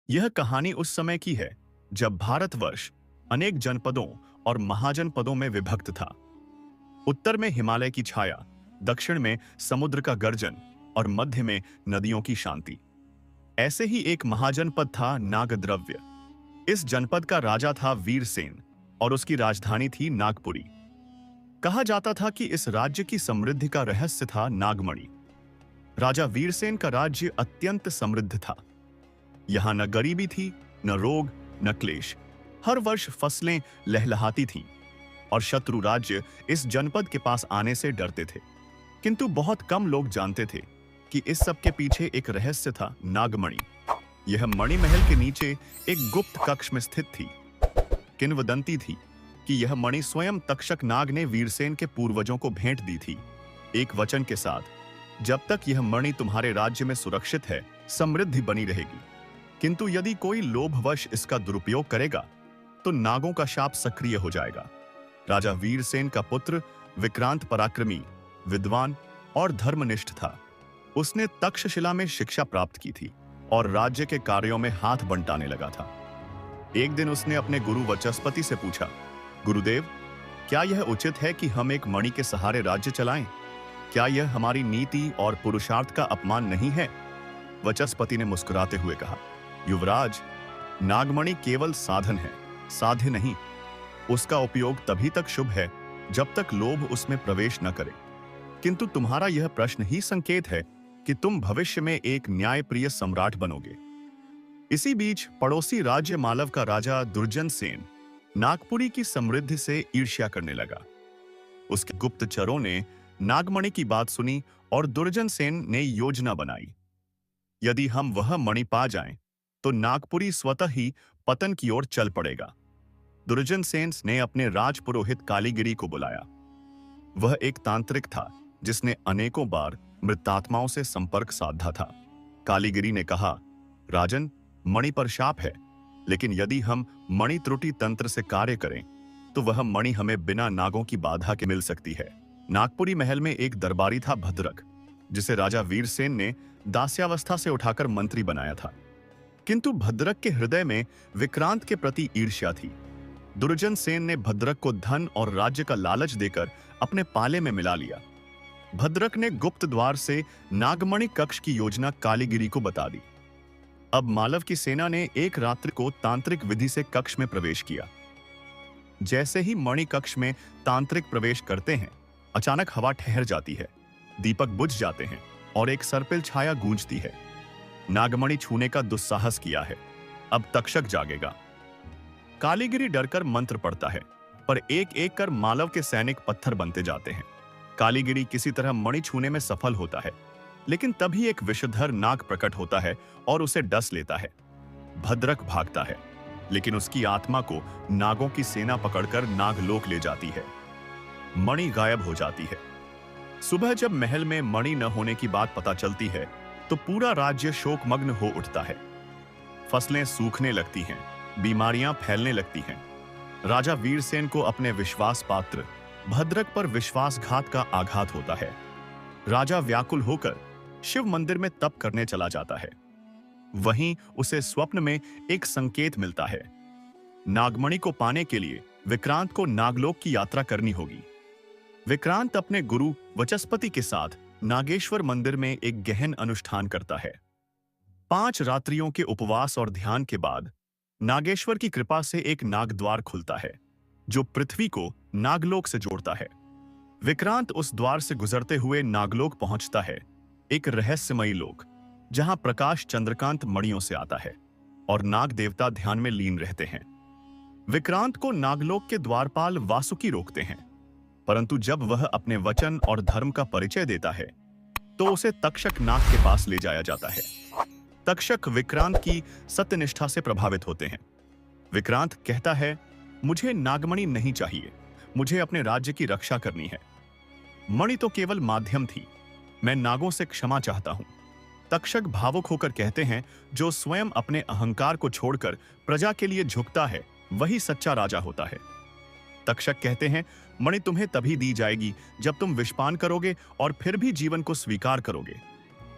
यह कहानी उस समय की है जब भारतवर्ष अनेक जनपदों और महाजनपदों में विभक्त था। उत्तर में हिमालय की छाया, दक्षिण में समुद्र का गर्जन और मध्य में नदियों की शांति। ऐसे ही एक महाजनपद था नागद्रव्य। इस जनपद का राजा था वीरसेन और उसकी राजधानी थी नागपुरी। कहा जाता था कि इस राज्य की समृद्धि का रहस्य था नागमणि। राजा वीरसेन का राज्य अत्यंत समृद्ध था। यहां न गरीबी थी, न रोग, न क्लेश। हर वर्ष फसलें लहलहाती थीं और शत्रु राज्य इस जनपद के पास आने से डरते थे। किंतु बहुत कम लोग जानते थे कि इस सब के पीछे एक रहस्य था, नागमणि। यह मणिमहल के नीचे एक गुप्त कक्ष में स्थित थी। किंवदंती थी कि यह मणि स्वयं तक्षक नाग ने वीरसेन के पूर्वजों को भेंट दी थी, एक वचन के साथ, जब तक यह मणि तुम्हारे राज्य में सुरक्षित है, समृद्धि बनी रहेगी। किंतु यदि कोई लोभवश इसका दुरुपयोग करेगा तो नागों का शाप सक्रिय हो जाएगा। राजा वीरसेन का पुत्र विक्रांत पराक्रमी, विद्वान और धर्मनिष्ठ था। उसने तक्षशिला में शिक्षा प्राप्त की थी और राज्य के कार्यों में हाथ बंटाने लगा था। एक दिन उसने अपने गुरु वचस्पति से पूछा, गुरुदेव, क्या यह उचित है कि हम एक मणि के सहारे राज्य चलाएं? क्या यह हमारी नीति और पुरुषार्थ का अपमान नहीं है? वचस्पति ने मुस्कुराते हुए कहा, युवराज, नागमणि केवल साधन है, साध्य नहीं। उसका उपयोग तभी तक शुभ है जब तक लोभ उसमें प्रवेश न करे। किंतु तुम्हारा यह प्रश्न ही संकेत है कि तुम भविष्य में एक न्यायप्रिय सम्राट बनोगे। इसी बीच पड़ोसी राज्य मालव का राजा दुर्जन सेन नागपुरी की समृद्धि से ईर्ष्या करने लगा। उसके गुप्तचरों ने नागमणि की बात सुनी और दुर्जन सेन ने योजना बनाई। यदि हम वह मणि पा जाएं, तो नागपुरी स्वतः ही पतन की ओर चल पड़ेगा। दुर्जन सेन ने अपने राजपुरोहित कालीगिरी को बुलाया। वह एक तांत्रिक था जिसने अनेकों बार मृतात्माओं से संपर्क साधा था। कालीगिरी ने कहा, राजन, मणि पर शाप है, लेकिन यदि हम मणि त्रुटि तंत्र से कार्य करें तो वह मणि हमें बिना नागों की बाधा के मिल सकती है। नागपुरी महल में एक दरबारी था भद्रक, जिसे राजा वीरसेन ने दास्यावस्था से उठाकर मंत्री बनाया था। किंतु भद्रक के हृदय में विक्रांत के प्रति ईर्ष्या थी। दुर्जन सेन ने भद्रक को धन और राज्य का लालच देकर अपने पाले में मिला लिया। भद्रक ने गुप्त द्वार से नागमणि कक्ष की योजना कालीगिरी को बता दी। अब मालव की सेना ने एक रात्रि को तांत्रिक विधि से कक्ष में प्रवेश किया। जैसे ही मणि कक्ष में तांत्रिक प्रवेश करते हैं, अचानक हवा ठहर जाती है, दीपक बुझ जाते हैं और एक सर्पिल छाया गूंजती है। नागमणि छूने का दुस्साहस किया है, अब तक्षक जागेगा। कालीगिरी डरकर मंत्र पढ़ता है, पर एक एक कर मालव के सैनिक पत्थर बनते जाते हैं। कालीगिरी किसी तरह मणि छूने में सफल होता है, लेकिन तभी एक विषधर नाग प्रकट होता है और उसे डस लेता है। भद्रक भागता है, लेकिन उसकी आत्मा को नागों की सेना पकड़कर नागलोक ले जाती है। मणि गायब हो जाती है। सुबह जब महल में मणि न होने की बात पता चलती है तो पूरा राज्य शोकमग्न हो उठता है। फसलें सूखने लगती हैं, बीमारियां फैलने लगती हैं। राजा वीरसेन को अपने विश्वास पात्र भद्रक पर विश्वासघात का आघात होता है। राजा व्याकुल होकर शिव मंदिर में तप करने चला जाता है। वहीं उसे स्वप्न में एक संकेत मिलता है। नागमणि को पाने के लिए विक्रांत को नागलोक की यात्रा करनी होगी। विक्रांत अपने गुरु वचस्पति के साथ नागेश्वर मंदिर में एक गहन अनुष्ठान करता है। 5 रात्रियों के उपवास और ध्यान के बाद नागेश्वर की कृपा से एक नागद्वार खुलता है, जो पृथ्वी को नागलोक से जोड़ता है। विक्रांत उस द्वार से गुजरते हुए नागलोक पहुंचता है, एक रहस्यमयी लोक, जहां प्रकाश चंद्रकांत मणियों से आता है और नाग देवता ध्यान में लीन रहते हैं। विक्रांत को नागलोक के द्वारपाल वासुकी रोकते हैं, परंतु जब वह अपने वचन और धर्म का परिचय देता है तो उसे तक्षक नाग के पास ले जाया जाता है। तक्षक विक्रांत की सत्यनिष्ठा से प्रभावित होते हैं। विक्रांत कहता है, मुझे नागमणि नहीं चाहिए, मुझे अपने राज्य की रक्षा करनी है। मणि तो केवल माध्यम थी, मैं नागों से क्षमा चाहता हूं। तक्षक भावुक होकर कहते हैं, जो स्वयं अपने अहंकार को छोड़कर प्रजा के लिए झुकता है वही सच्चा राजा होता है। तक्षक कहते हैं, मणि तुम्हें तभी दी जाएगी जब तुम विषपान करोगे और फिर भी जीवन को स्वीकार करोगे।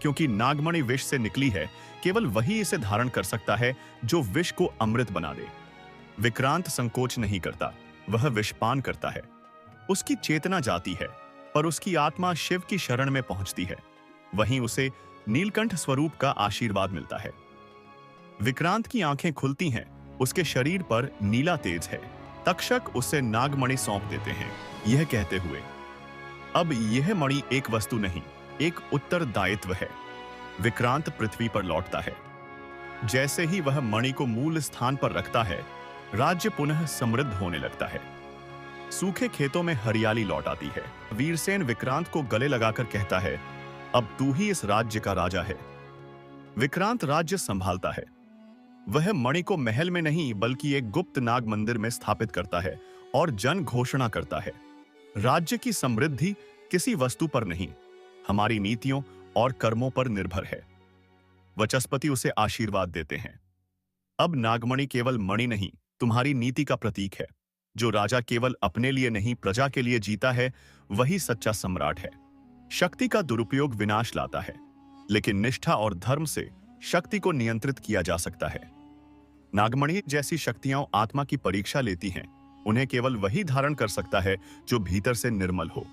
क्योंकि नागमणि विष से निकली है, केवल वही इसे धारण कर सकता है जो विष को अमृत बना दे। विक्रांत संकोच नहीं करता, वह विषपान करता है। उसकी चेतना जाती है, पर उसकी आत्मा शिव की शरण में पहुंचती है। वहीं उसे नीलकंठ स्वरूप का आशीर्वाद मिलता है। विक्रांत की आंखें खुलती हैं, उसके शरीर पर नीला तेज है। तक्षक उसे नागमणि सौंप देते हैं, यह कहते हुए, अब यह मणि एक वस्तु नहीं, एक उत्तरदायित्व है। विक्रांत पृथ्वी पर लौटता है। जैसे ही वह मणि को मूल स्थान पर रखता है, राज्य पुनः समृद्ध होने लगता है। सूखे खेतों में हरियाली लौट आती है। वीरसेन विक्रांत को गले लगाकर कहता है, अब तू ही इस राज्य का राजा है। विक्रांत राज्य संभालता है। वह मणि को महल में नहीं बल्कि एक गुप्त नाग मंदिर में स्थापित करता है और जन घोषणा करता है, राज्य की समृद्धि किसी वस्तु पर नहीं, हमारी नीतियों और कर्मों पर निर्भर है। वचस्पति उसे आशीर्वाद देते हैं, अब नागमणि केवल मणि नहीं, तुम्हारी नीति का प्रतीक है। जो राजा केवल अपने लिए नहीं प्रजा के लिए जीता है, वही सच्चा सम्राट है। शक्ति का दुरुपयोग विनाश लाता है, लेकिन निष्ठा और धर्म से शक्ति को नियंत्रित किया जा सकता है। नागमणि जैसी शक्तियां आत्मा की परीक्षा लेती हैं। उन्हें केवल वही धारण कर सकता है जो भीतर से निर्मल हो।